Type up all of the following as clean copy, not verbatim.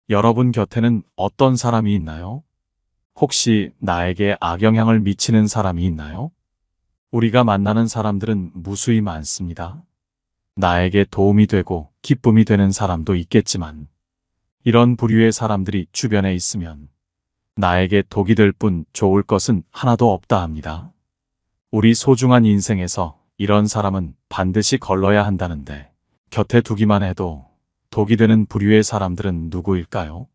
여러분 곁에는 어떤 사람이 있나요? 혹시 나에게 악영향을 미치는 사람이 있나요? 우리가 만나는 사람들은 무수히 많습니다. 나에게 도움이 되고 기쁨이 되는 사람도 있겠지만, 이런 부류의 사람들이 주변에 있으면 나에게 독이 될 뿐 좋을 것은 하나도 없다 합니다. 우리 소중한 인생에서 이런 사람은 반드시 걸러야 한다는데, 곁에 두기만 해도 독이 되는 부류의 사람들은 누구일까요?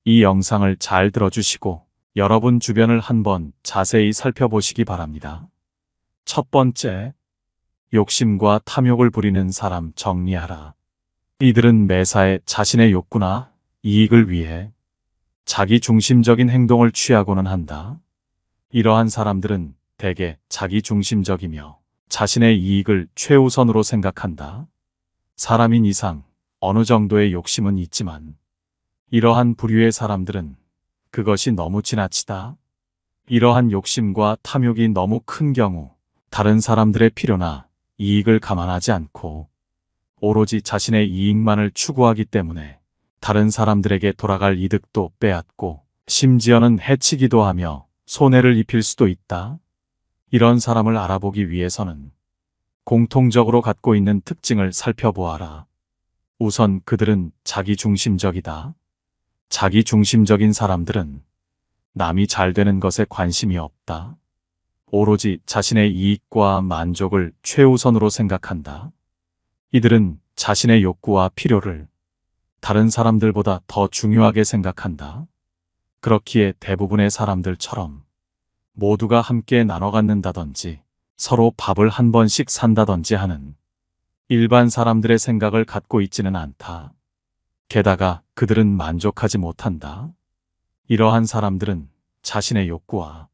이 영상을 잘 들어주시고 여러분 주변을 한번 자세히 살펴보시기 바랍니다. 첫 번째, 욕심과 탐욕을 부리는 사람 정리하라. 이들은 매사에 자신의 욕구나 이익을 위해 자기 중심적인 행동을 취하고는 한다. 이러한 사람들은 대개 자기 중심적이며 자신의 이익을 최우선으로 생각한다. 사람인 이상 어느 정도의 욕심은 있지만, 이러한 부류의 사람들은 그것이 너무 지나치다. 이러한 욕심과 탐욕이 너무 큰 경우 다른 사람들의 필요나 이익을 감안하지 않고 오로지 자신의 이익만을 추구하기 때문에 다른 사람들에게 돌아갈 이득도 빼앗고 심지어는 해치기도 하며 손해를 입힐 수도 있다. 이런 사람을 알아보기 위해서는 공통적으로 갖고 있는 특징을 살펴보아라. 우선 그들은 자기중심적이다. 자기중심적인 사람들은 남이 잘 되는 것에 관심이 없다. 오로지 자신의 이익과 만족을 최우선으로 생각한다. 이들은 자신의 욕구와 필요를 다른 사람들보다 더 중요하게 생각한다. 그렇기에 대부분의 사람들처럼 모두가 함께 나눠 갖는다든지 서로 밥을 한 번씩 산다든지 하는 일반 사람들의 생각을 갖고 있지는 않다. 게다가 그들은 만족하지 못한다. 이러한 사람들은 자신의 욕구와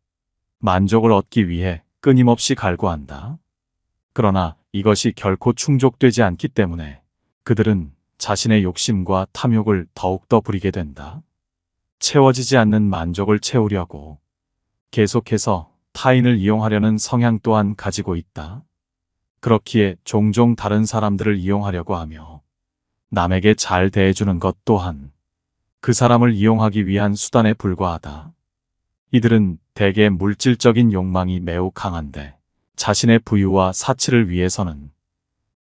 만족을 얻기 위해 끊임없이 갈구한다. 그러나 이것이 결코 충족되지 않기 때문에 그들은 자신의 욕심과 탐욕을 더욱더 부리게 된다. 채워지지 않는 만족을 채우려고 계속해서 타인을 이용하려는 성향 또한 가지고 있다. 그렇기에 종종 다른 사람들을 이용하려고 하며 남에게 잘 대해주는 것 또한 그 사람을 이용하기 위한 수단에 불과하다. 이들은 대개 물질적인 욕망이 매우 강한데, 자신의 부유와 사치를 위해서는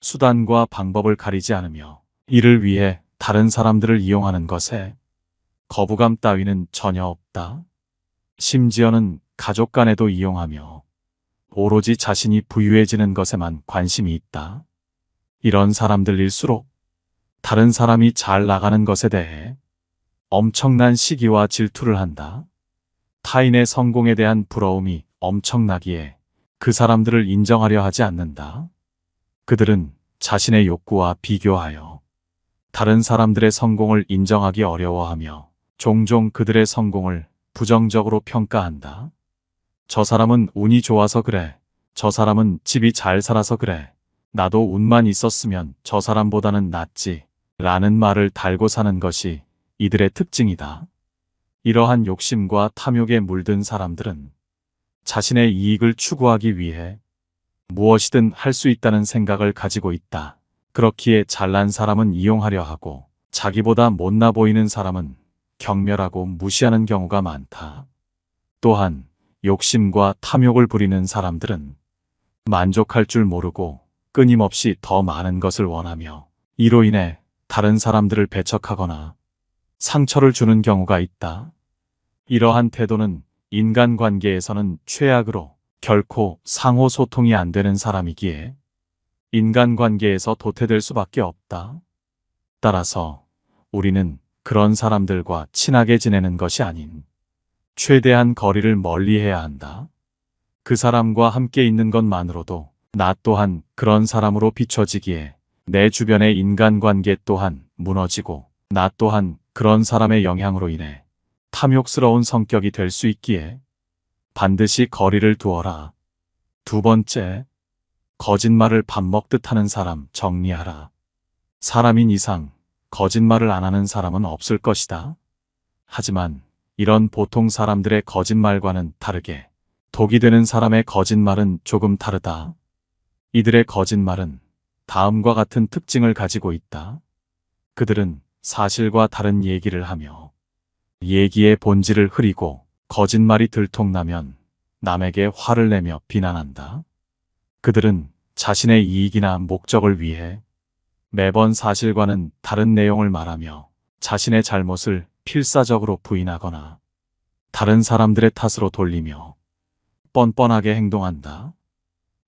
수단과 방법을 가리지 않으며 이를 위해 다른 사람들을 이용하는 것에 거부감 따위는 전혀 없다. 심지어는 가족 간에도 이용하며 오로지 자신이 부유해지는 것에만 관심이 있다. 이런 사람들일수록 다른 사람이 잘 나가는 것에 대해 엄청난 시기와 질투를 한다. 타인의 성공에 대한 부러움이 엄청나기에 그 사람들을 인정하려 하지 않는다. 그들은 자신의 욕구와 비교하여 다른 사람들의 성공을 인정하기 어려워하며 종종 그들의 성공을 부정적으로 평가한다. 저 사람은 운이 좋아서 그래. 저 사람은 집이 잘 살아서 그래. 나도 운만 있었으면 저 사람보다는 낫지. 라는 말을 달고 사는 것이 이들의 특징이다. 이러한 욕심과 탐욕에 물든 사람들은 자신의 이익을 추구하기 위해 무엇이든 할 수 있다는 생각을 가지고 있다. 그렇기에 잘난 사람은 이용하려 하고 자기보다 못나 보이는 사람은 경멸하고 무시하는 경우가 많다. 또한 욕심과 탐욕을 부리는 사람들은 만족할 줄 모르고 끊임없이 더 많은 것을 원하며 이로 인해 다른 사람들을 배척하거나 상처를 주는 경우가 있다. 이러한 태도는 인간관계에서는 최악으로 결코 상호 소통이 안 되는 사람이기에 인간관계에서 도태될 수밖에 없다. 따라서 우리는 그런 사람들과 친하게 지내는 것이 아닌 최대한 거리를 멀리해야 한다. 그 사람과 함께 있는 것만으로도 나 또한 그런 사람으로 비춰지기에 내 주변의 인간관계 또한 무너지고 나 또한 그런 사람의 영향으로 인해 탐욕스러운 성격이 될 수 있기에 반드시 거리를 두어라. 두 번째, 거짓말을 밥 먹듯 하는 사람 정리하라. 사람인 이상 거짓말을 안 하는 사람은 없을 것이다. 하지만 이런 보통 사람들의 거짓말과는 다르게 독이 되는 사람의 거짓말은 조금 다르다. 이들의 거짓말은 다음과 같은 특징을 가지고 있다. 그들은 사실과 다른 얘기를 하며 얘기의 본질을 흐리고 거짓말이 들통나면 남에게 화를 내며 비난한다. 그들은 자신의 이익이나 목적을 위해 매번 사실과는 다른 내용을 말하며 자신의 잘못을 필사적으로 부인하거나 다른 사람들의 탓으로 돌리며 뻔뻔하게 행동한다.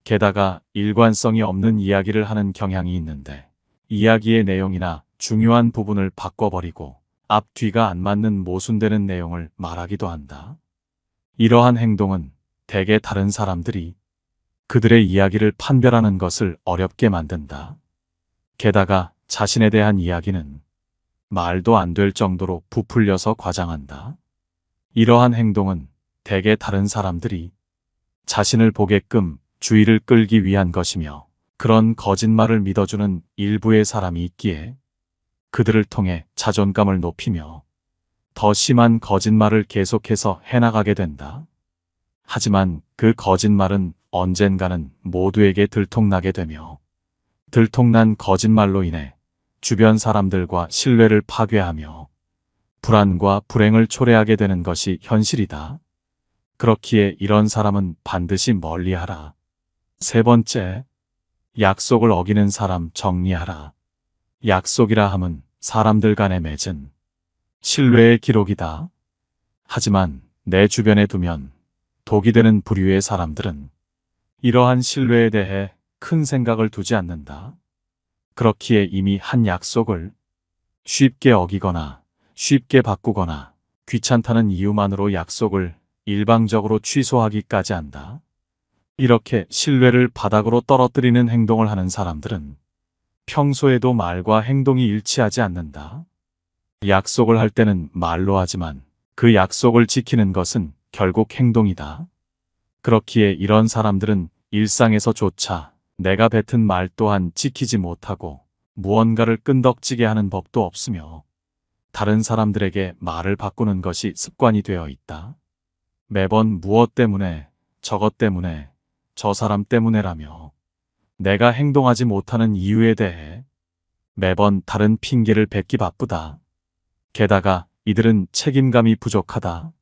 게다가 일관성이 없는 이야기를 하는 경향이 있는데 이야기의 내용이나 중요한 부분을 바꿔버리고 앞뒤가 안 맞는 모순되는 내용을 말하기도 한다. 이러한 행동은 대개 다른 사람들이 그들의 이야기를 판별하는 것을 어렵게 만든다. 게다가 자신에 대한 이야기는 말도 안 될 정도로 부풀려서 과장한다. 이러한 행동은 대개 다른 사람들이 자신을 보게끔 주의를 끌기 위한 것이며 그런 거짓말을 믿어주는 일부의 사람이 있기에 그들을 통해 자존감을 높이며 더 심한 거짓말을 계속해서 해나가게 된다. 하지만 그 거짓말은 언젠가는 모두에게 들통나게 되며 들통난 거짓말로 인해 주변 사람들과 신뢰를 파괴하며 불안과 불행을 초래하게 되는 것이 현실이다. 그렇기에 이런 사람은 반드시 멀리하라. 세 번째, 약속을 어기는 사람 정리하라. 약속이라 함은 사람들 간에 맺은 신뢰의 기록이다. 하지만 내 주변에 두면 독이 되는 부류의 사람들은 이러한 신뢰에 대해 큰 생각을 두지 않는다. 그렇기에 이미 한 약속을 쉽게 어기거나 쉽게 바꾸거나 귀찮다는 이유만으로 약속을 일방적으로 취소하기까지 한다. 이렇게 신뢰를 바닥으로 떨어뜨리는 행동을 하는 사람들은 평소에도 말과 행동이 일치하지 않는다. 약속을 할 때는 말로 하지만 그 약속을 지키는 것은 결국 행동이다. 그렇기에 이런 사람들은 일상에서조차 내가 뱉은 말 또한 지키지 못하고 무언가를 끈덕지게 하는 법도 없으며 다른 사람들에게 말을 바꾸는 것이 습관이 되어 있다. 매번 무엇 때문에, 저것 때문에, 저 사람 때문에라며 내가 행동하지 못하는 이유에 대해 매번 다른 핑계를 뱉기 바쁘다. 게다가 이들은 책임감이 부족하다.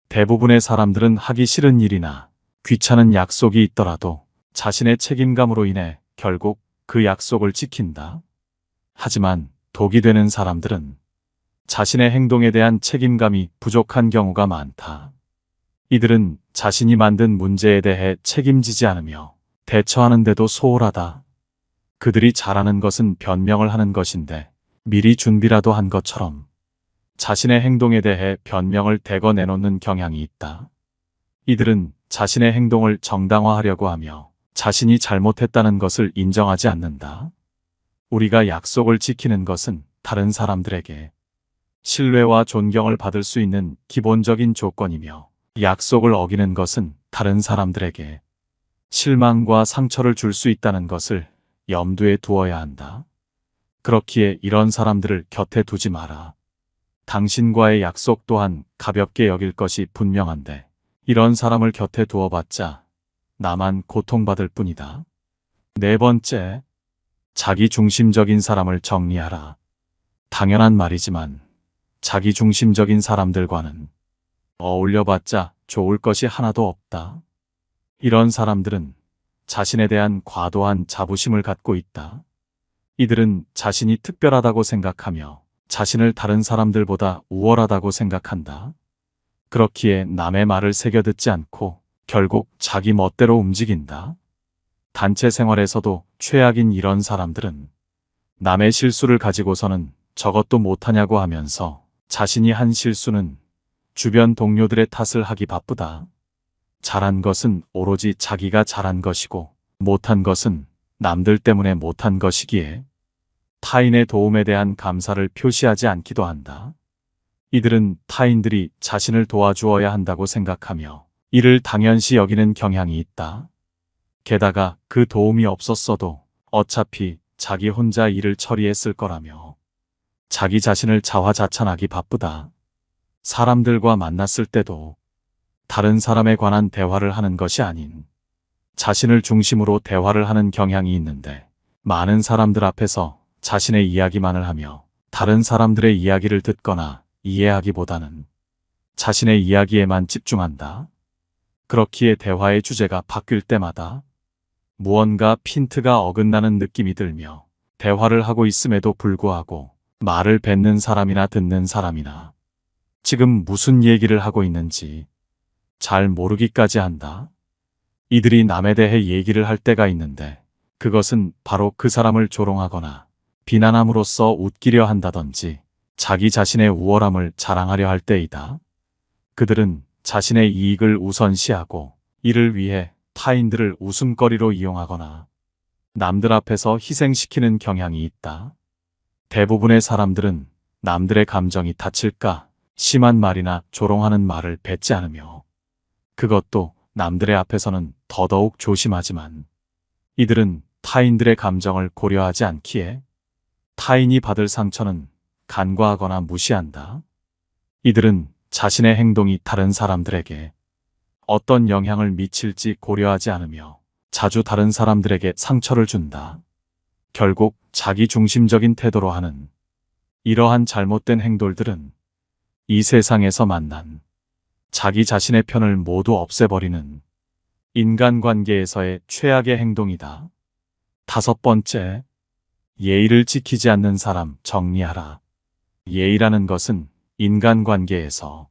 대부분의 사람들은 하기 싫은 일이나 귀찮은 약속이 있더라도 자신의 책임감으로 인해 결국 그 약속을 지킨다. 하지만 독이 되는 사람들은 자신의 행동에 대한 책임감이 부족한 경우가 많다. 이들은 자신이 만든 문제에 대해 책임지지 않으며 대처하는데도 소홀하다. 그들이 잘하는 것은 변명을 하는 것인데 미리 준비라도 한 것처럼 자신의 행동에 대해 변명을 대거 내놓는 경향이 있다. 이들은 자신의 행동을 정당화하려고 하며 자신이 잘못했다는 것을 인정하지 않는다. 우리가 약속을 지키는 것은 다른 사람들에게 신뢰와 존경을 받을 수 있는 기본적인 조건이며 약속을 어기는 것은 다른 사람들에게 실망과 상처를 줄 수 있다는 것을 염두에 두어야 한다. 그렇기에 이런 사람들을 곁에 두지 마라. 당신과의 약속 또한 가볍게 여길 것이 분명한데 이런 사람을 곁에 두어봤자 나만 고통받을 뿐이다. 네 번째, 자기중심적인 사람을 정리하라. 당연한 말이지만 자기중심적인 사람들과는 어울려봤자 좋을 것이 하나도 없다. 이런 사람들은 자신에 대한 과도한 자부심을 갖고 있다. 이들은 자신이 특별하다고 생각하며 자신을 다른 사람들보다 우월하다고 생각한다. 그렇기에 남의 말을 새겨 듣지 않고 결국 자기 멋대로 움직인다. 단체 생활에서도 최악인 이런 사람들은 남의 실수를 가지고서는 저것도 못하냐고 하면서 자신이 한 실수는 주변 동료들의 탓을 하기 바쁘다. 잘한 것은 오로지 자기가 잘한 것이고 못한 것은 남들 때문에 못한 것이기에 타인의 도움에 대한 감사를 표시하지 않기도 한다. 이들은 타인들이 자신을 도와주어야 한다고 생각하며 이를 당연시 여기는 경향이 있다. 게다가 그 도움이 없었어도 어차피 자기 혼자 일을 처리했을 거라며 자기 자신을 자화자찬하기 바쁘다. 사람들과 만났을 때도 다른 사람에 관한 대화를 하는 것이 아닌 자신을 중심으로 대화를 하는 경향이 있는데 많은 사람들 앞에서 자신의 이야기만을 하며 다른 사람들의 이야기를 듣거나 이해하기보다는 자신의 이야기에만 집중한다. 그렇기에 대화의 주제가 바뀔 때마다 무언가 핀트가 어긋나는 느낌이 들며 대화를 하고 있음에도 불구하고 말을 뱉는 사람이나 듣는 사람이나 지금 무슨 얘기를 하고 있는지 잘 모르기까지 한다. 이들이 남에 대해 얘기를 할 때가 있는데 그것은 바로 그 사람을 조롱하거나 비난함으로써 웃기려 한다든지 자기 자신의 우월함을 자랑하려 할 때이다. 그들은 자신의 이익을 우선시하고 이를 위해 타인들을 웃음거리로 이용하거나 남들 앞에서 희생시키는 경향이 있다. 대부분의 사람들은 남들의 감정이 다칠까 심한 말이나 조롱하는 말을 뱉지 않으며 그것도 남들의 앞에서는 더더욱 조심하지만 이들은 타인들의 감정을 고려하지 않기에 타인이 받을 상처는 간과하거나 무시한다. 이들은 자신의 행동이 다른 사람들에게 어떤 영향을 미칠지 고려하지 않으며 자주 다른 사람들에게 상처를 준다. 결국 자기 중심적인 태도로 하는 이러한 잘못된 행동들은 이 세상에서 만난 자기 자신의 편을 모두 없애버리는 인간관계에서의 최악의 행동이다. 5번째, 예의를 지키지 않는 사람 정리하라. 예의라는 것은 인간관계에서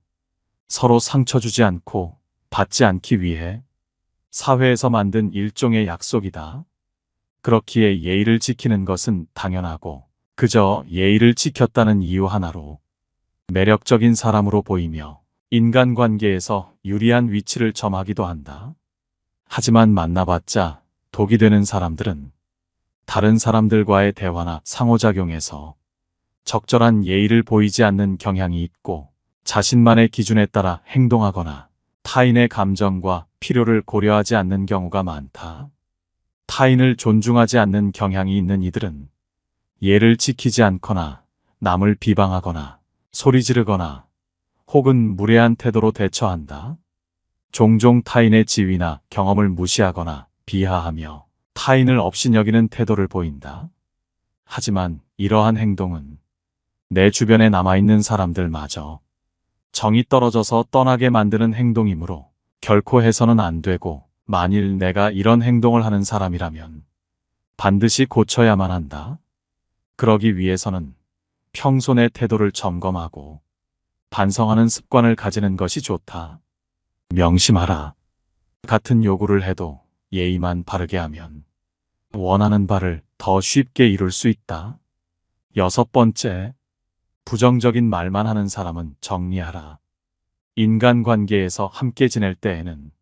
서로 상처 주지 않고 받지 않기 위해 사회에서 만든 일종의 약속이다. 그렇기에 예의를 지키는 것은 당연하고 그저 예의를 지켰다는 이유 하나로 매력적인 사람으로 보이며 인간관계에서 유리한 위치를 점하기도 한다. 하지만 만나봤자 독이 되는 사람들은 다른 사람들과의 대화나 상호작용에서 적절한 예의를 보이지 않는 경향이 있고 자신만의 기준에 따라 행동하거나 타인의 감정과 필요를 고려하지 않는 경우가 많다. 타인을 존중하지 않는 경향이 있는 이들은 예를 지키지 않거나 남을 비방하거나 소리 지르거나 혹은 무례한 태도로 대처한다. 종종 타인의 지위나 경험을 무시하거나 비하하며 타인을 업신여기는 태도를 보인다. 하지만 이러한 행동은 내 주변에 남아있는 사람들마저 정이 떨어져서 떠나게 만드는 행동이므로 결코 해서는 안 되고 만일 내가 이런 행동을 하는 사람이라면 반드시 고쳐야만 한다. 그러기 위해서는 평소 내 태도를 점검하고 반성하는 습관을 가지는 것이 좋다. 명심하라. 같은 요구를 해도 예의만 바르게 하면 원하는 바를 더 쉽게 이룰 수 있다. 6번째, 부정적인 말만 하는 사람은 정리하라. 인간관계에서 함께 지낼 때에는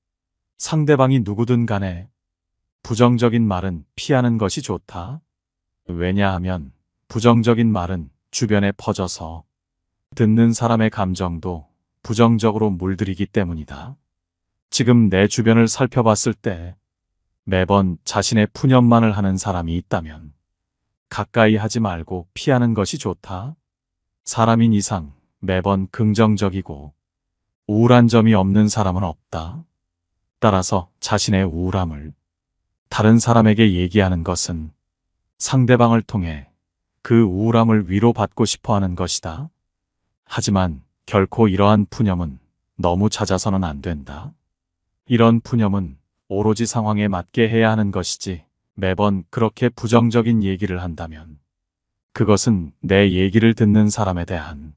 상대방이 누구든 간에 부정적인 말은 피하는 것이 좋다. 왜냐하면 부정적인 말은 주변에 퍼져서 듣는 사람의 감정도 부정적으로 물들이기 때문이다. 지금 내 주변을 살펴봤을 때 매번 자신의 푸념만을 하는 사람이 있다면 가까이 하지 말고 피하는 것이 좋다. 사람인 이상 매번 긍정적이고 우울한 점이 없는 사람은 없다. 따라서 자신의 우울함을 다른 사람에게 얘기하는 것은 상대방을 통해 그 우울함을 위로받고 싶어 하는 것이다. 하지만 결코 이러한 푸념은 너무 잦아서는 안 된다. 이런 푸념은 오로지 상황에 맞게 해야 하는 것이지 매번 그렇게 부정적인 얘기를 한다면 그것은 내 얘기를 듣는 사람에 대한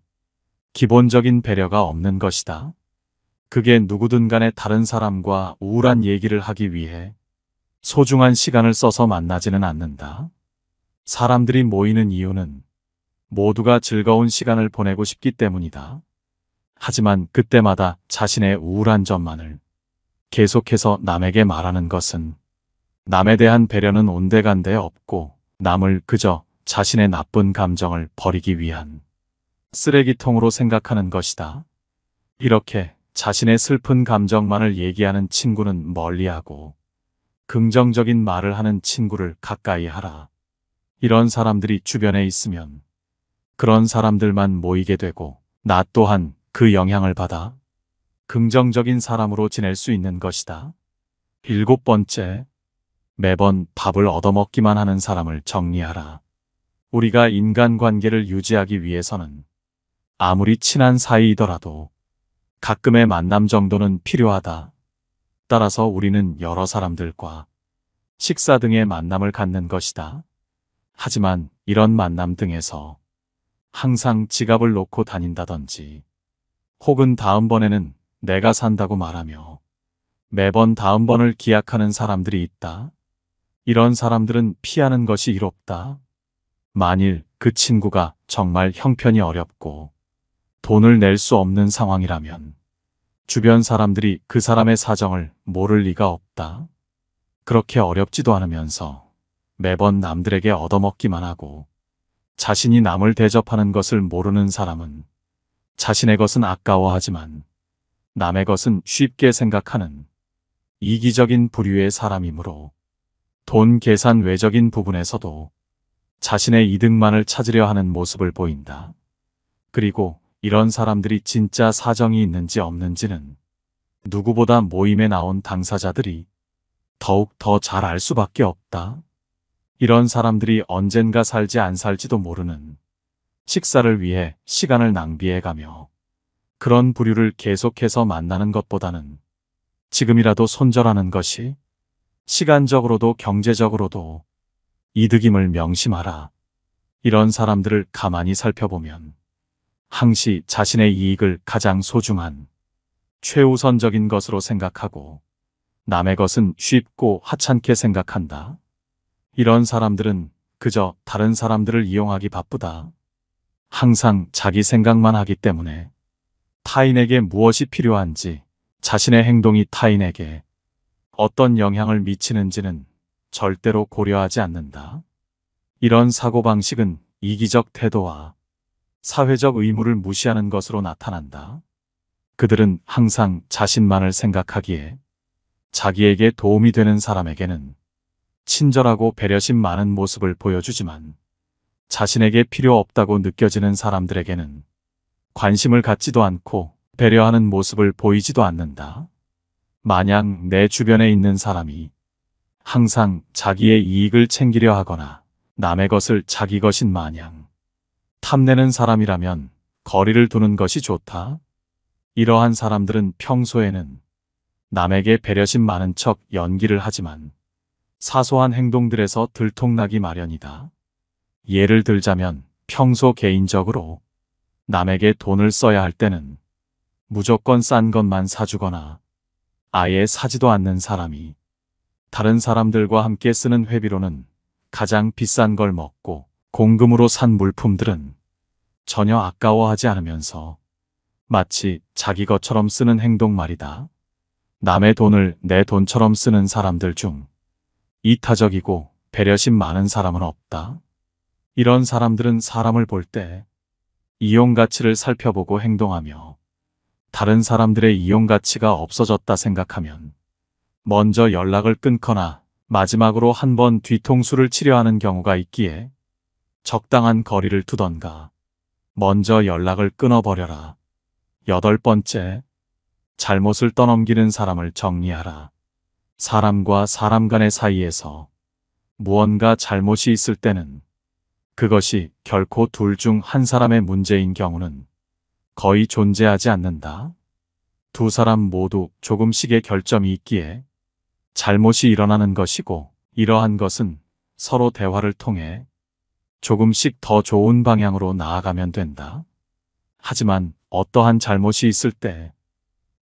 기본적인 배려가 없는 것이다. 그게 누구든 간에 다른 사람과 우울한 얘기를 하기 위해 소중한 시간을 써서 만나지는 않는다. 사람들이 모이는 이유는 모두가 즐거운 시간을 보내고 싶기 때문이다. 하지만 그때마다 자신의 우울한 점만을 계속해서 남에게 말하는 것은 남에 대한 배려는 온데간데 없고 남을 그저 자신의 나쁜 감정을 버리기 위한 쓰레기통으로 생각하는 것이다. 이렇게 자신의 슬픈 감정만을 얘기하는 친구는 멀리하고 긍정적인 말을 하는 친구를 가까이 하라. 이런 사람들이 주변에 있으면 그런 사람들만 모이게 되고 나 또한 그 영향을 받아 긍정적인 사람으로 지낼 수 있는 것이다. 7번째, 매번 밥을 얻어먹기만 하는 사람을 정리하라. 우리가 인간관계를 유지하기 위해서는 아무리 친한 사이이더라도 가끔의 만남 정도는 필요하다. 따라서 우리는 여러 사람들과 식사 등의 만남을 갖는 것이다. 하지만 이런 만남 등에서 항상 지갑을 놓고 다닌다든지 혹은 다음번에는 내가 산다고 말하며 매번 다음번을 기약하는 사람들이 있다. 이런 사람들은 피하는 것이 이롭다. 만일 그 친구가 정말 형편이 어렵고 돈을 낼 수 없는 상황이라면 주변 사람들이 그 사람의 사정을 모를 리가 없다. 그렇게 어렵지도 않으면서 매번 남들에게 얻어먹기만 하고 자신이 남을 대접하는 것을 모르는 사람은 자신의 것은 아까워하지만 남의 것은 쉽게 생각하는 이기적인 부류의 사람이므로 돈 계산 외적인 부분에서도 자신의 이득만을 찾으려 하는 모습을 보인다. 그리고 이런 사람들이 진짜 사정이 있는지 없는지는 누구보다 모임에 나온 당사자들이 더욱 더 잘 알 수밖에 없다. 이런 사람들이 언젠가 살지 안 살지도 모르는 식사를 위해 시간을 낭비해가며 그런 부류를 계속해서 만나는 것보다는 지금이라도 손절하는 것이 시간적으로도 경제적으로도 이득임을 명심하라. 이런 사람들을 가만히 살펴보면 항시 자신의 이익을 가장 소중한 최우선적인 것으로 생각하고 남의 것은 쉽고 하찮게 생각한다. 이런 사람들은 그저 다른 사람들을 이용하기 바쁘다. 항상 자기 생각만 하기 때문에 타인에게 무엇이 필요한지 자신의 행동이 타인에게 어떤 영향을 미치는지는 절대로 고려하지 않는다. 이런 사고방식은 이기적 태도와 사회적 의무를 무시하는 것으로 나타난다. 그들은 항상 자신만을 생각하기에 자기에게 도움이 되는 사람에게는 친절하고 배려심 많은 모습을 보여주지만 자신에게 필요 없다고 느껴지는 사람들에게는 관심을 갖지도 않고 배려하는 모습을 보이지도 않는다. 만약 내 주변에 있는 사람이 항상 자기의 이익을 챙기려 하거나 남의 것을 자기 것인 마냥 탐내는 사람이라면 거리를 두는 것이 좋다. 이러한 사람들은 평소에는 남에게 배려심 많은 척 연기를 하지만 사소한 행동들에서 들통나기 마련이다. 예를 들자면 평소 개인적으로 남에게 돈을 써야 할 때는 무조건 싼 것만 사주거나 아예 사지도 않는 사람이 다른 사람들과 함께 쓰는 회비로는 가장 비싼 걸 먹고 공금으로 산 물품들은 전혀 아까워하지 않으면서 마치 자기 것처럼 쓰는 행동 말이다. 남의 돈을 내 돈처럼 쓰는 사람들 중 이타적이고 배려심 많은 사람은 없다. 이런 사람들은 사람을 볼 때 이용 가치를 살펴보고 행동하며 다른 사람들의 이용 가치가 없어졌다 생각하면 먼저 연락을 끊거나 마지막으로 한 번 뒤통수를 치려 하는 경우가 있기에 적당한 거리를 두던가 먼저 연락을 끊어버려라. 8번째, 잘못을 떠넘기는 사람을 정리하라. 사람과 사람 간의 사이에서 무언가 잘못이 있을 때는 그것이 결코 둘 중 한 사람의 문제인 경우는 거의 존재하지 않는다. 두 사람 모두 조금씩의 결점이 있기에 잘못이 일어나는 것이고 이러한 것은 서로 대화를 통해 조금씩 더 좋은 방향으로 나아가면 된다. 하지만 어떠한 잘못이 있을 때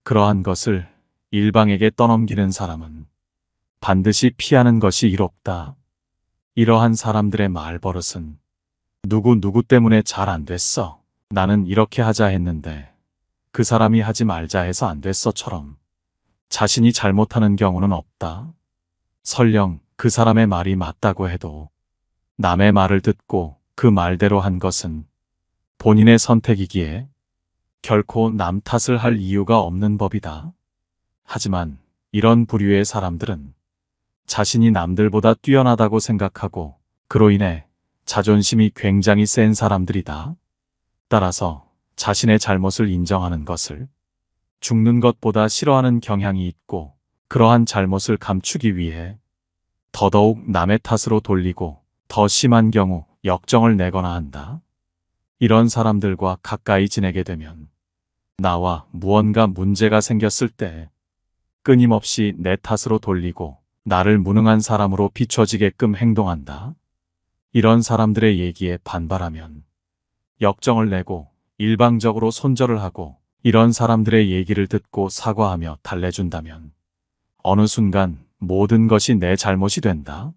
그러한 것을 일방에게 떠넘기는 사람은 반드시 피하는 것이 이롭다. 이러한 사람들의 말버릇은 누구 때문에 잘 안 됐어. 나는 이렇게 하자 했는데 그 사람이 하지 말자 해서 안 됐어처럼 자신이 잘못하는 경우는 없다. 설령 그 사람의 말이 맞다고 해도 남의 말을 듣고 그 말대로 한 것은 본인의 선택이기에 결코 남 탓을 할 이유가 없는 법이다. 하지만 이런 부류의 사람들은 자신이 남들보다 뛰어나다고 생각하고 그로 인해 자존심이 굉장히 센 사람들이다. 따라서 자신의 잘못을 인정하는 것을 죽는 것보다 싫어하는 경향이 있고 그러한 잘못을 감추기 위해 더더욱 남의 탓으로 돌리고 더 심한 경우 역정을 내거나 한다. 이런 사람들과 가까이 지내게 되면 나와 무언가 문제가 생겼을 때 끊임없이 내 탓으로 돌리고 나를 무능한 사람으로 비춰지게끔 행동한다. 이런 사람들의 얘기에 반발하면 역정을 내고 일방적으로 손절을 하고 이런 사람들의 얘기를 듣고 사과하며 달래준다면 어느 순간 모든 것이 내 잘못이 된다.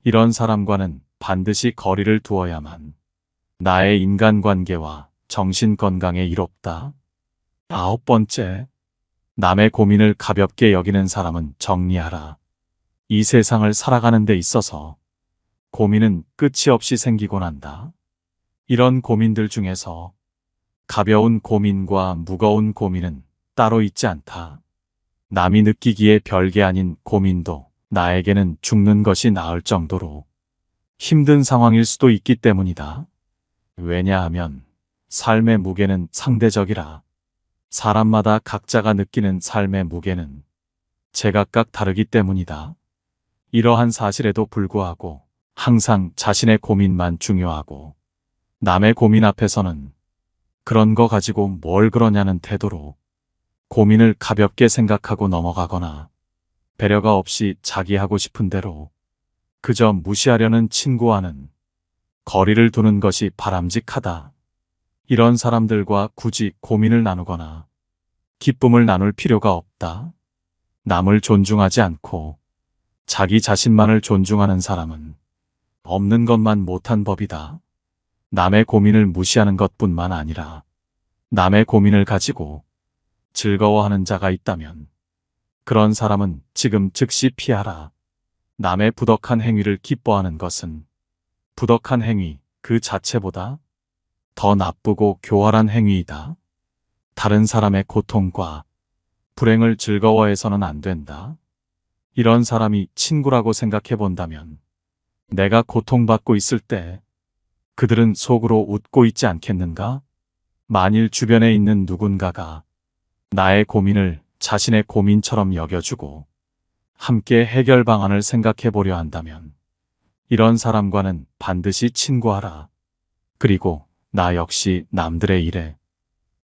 이런 사람과는 반드시 거리를 두어야만 나의 인간관계와 정신건강에 이롭다. 9번째, 남의 고민을 가볍게 여기는 사람은 정리하라. 이 세상을 살아가는 데 있어서 고민은 끝이 없이 생기곤 한다. 이런 고민들 중에서 가벼운 고민과 무거운 고민은 따로 있지 않다. 남이 느끼기에 별게 아닌 고민도 나에게는 죽는 것이 나을 정도로 힘든 상황일 수도 있기 때문이다. 왜냐하면 삶의 무게는 상대적이라. 사람마다 각자가 느끼는 삶의 무게는 제각각 다르기 때문이다. 이러한 사실에도 불구하고 항상 자신의 고민만 중요하고 남의 고민 앞에서는 그런 거 가지고 뭘 그러냐는 태도로 고민을 가볍게 생각하고 넘어가거나 배려가 없이 자기 하고 싶은 대로 그저 무시하려는 친구와는 거리를 두는 것이 바람직하다. 이런 사람들과 굳이 고민을 나누거나 기쁨을 나눌 필요가 없다. 남을 존중하지 않고 자기 자신만을 존중하는 사람은 없는 것만 못한 법이다. 남의 고민을 무시하는 것뿐만 아니라 남의 고민을 가지고 즐거워하는 자가 있다면 그런 사람은 지금 즉시 피하라. 남의 부덕한 행위를 기뻐하는 것은 부덕한 행위 그 자체보다 더 나쁘고 교활한 행위이다. 다른 사람의 고통과 불행을 즐거워해서는 안 된다. 이런 사람이 친구라고 생각해 본다면 내가 고통받고 있을 때 그들은 속으로 웃고 있지 않겠는가? 만일 주변에 있는 누군가가 나의 고민을 자신의 고민처럼 여겨주고 함께 해결 방안을 생각해 보려 한다면 이런 사람과는 반드시 친구하라. 그리고 나 역시 남들의 일에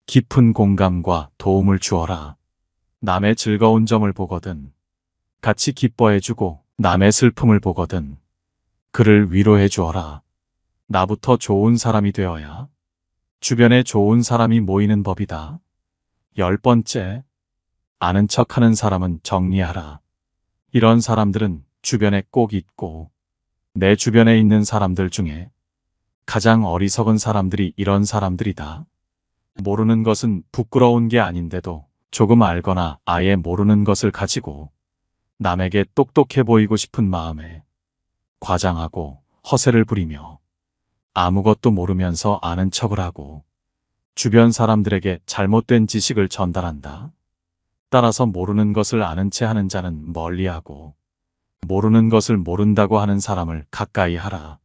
깊은 공감과 도움을 주어라. 남의 즐거운 점을 보거든 같이 기뻐해주고 남의 슬픔을 보거든 그를 위로해 주어라. 나부터 좋은 사람이 되어야 주변에 좋은 사람이 모이는 법이다. 10번째, 아는 척하는 사람은 정리하라. 이런 사람들은 주변에 꼭 있고 내 주변에 있는 사람들 중에 가장 어리석은 사람들이 이런 사람들이다. 모르는 것은 부끄러운 게 아닌데도 조금 알거나 아예 모르는 것을 가지고 남에게 똑똑해 보이고 싶은 마음에 과장하고 허세를 부리며 아무것도 모르면서 아는 척을 하고 주변 사람들에게 잘못된 지식을 전달한다. 따라서 모르는 것을 아는 채 하는 자는 멀리하고 모르는 것을 모른다고 하는 사람을 가까이 하라.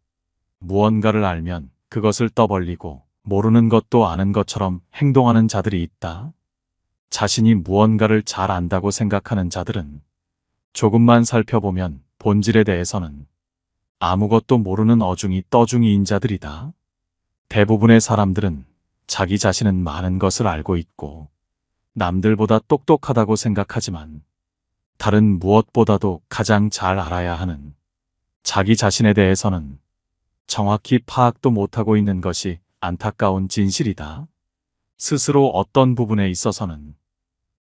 무언가를 알면 그것을 떠벌리고 모르는 것도 아는 것처럼 행동하는 자들이 있다. 자신이 무언가를 잘 안다고 생각하는 자들은 조금만 살펴보면 본질에 대해서는 아무것도 모르는 어중이 떠중이인 자들이다. 대부분의 사람들은 자기 자신은 많은 것을 알고 있고 남들보다 똑똑하다고 생각하지만 다른 무엇보다도 가장 잘 알아야 하는 자기 자신에 대해서는 정확히 파악도 못하고 있는 것이 안타까운 진실이다. 스스로 어떤 부분에 있어서는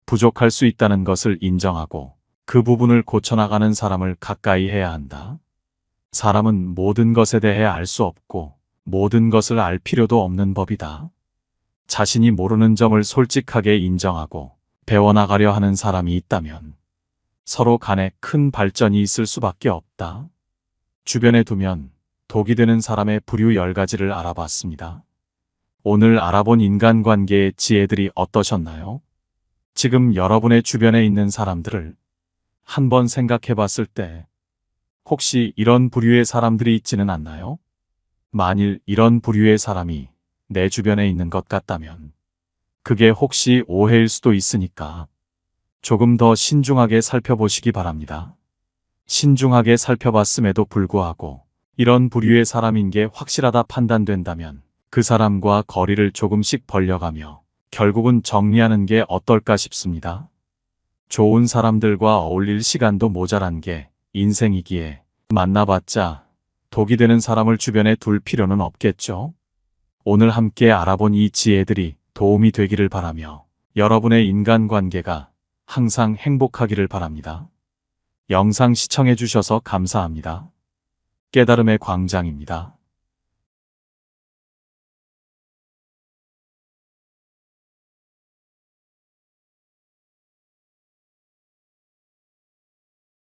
부족할 수 있다는 것을 인정하고 그 부분을 고쳐나가는 사람을 가까이 해야 한다. 사람은 모든 것에 대해 알 수 없고 모든 것을 알 필요도 없는 법이다. 자신이 모르는 점을 솔직하게 인정하고 배워나가려 하는 사람이 있다면 서로 간에 큰 발전이 있을 수밖에 없다. 주변에 두면 독이 되는 사람의 부류 10가지를 알아봤습니다. 오늘 알아본 인간관계의 지혜들이 어떠셨나요? 지금 여러분의 주변에 있는 사람들을 한번 생각해 봤을 때 혹시 이런 부류의 사람들이 있지는 않나요? 만일 이런 부류의 사람이 내 주변에 있는 것 같다면 그게 혹시 오해일 수도 있으니까 조금 더 신중하게 살펴보시기 바랍니다. 신중하게 살펴봤음에도 불구하고 이런 부류의 사람인 게 확실하다 판단된다면 그 사람과 거리를 조금씩 벌려가며 결국은 정리하는 게 어떨까 싶습니다. 좋은 사람들과 어울릴 시간도 모자란 게 인생이기에 만나봤자 독이 되는 사람을 주변에 둘 필요는 없겠죠? 오늘 함께 알아본 이 지혜들이 도움이 되기를 바라며 여러분의 인간관계가 항상 행복하기를 바랍니다. 영상 시청해 주셔서 감사합니다. 깨달음의 광장입니다.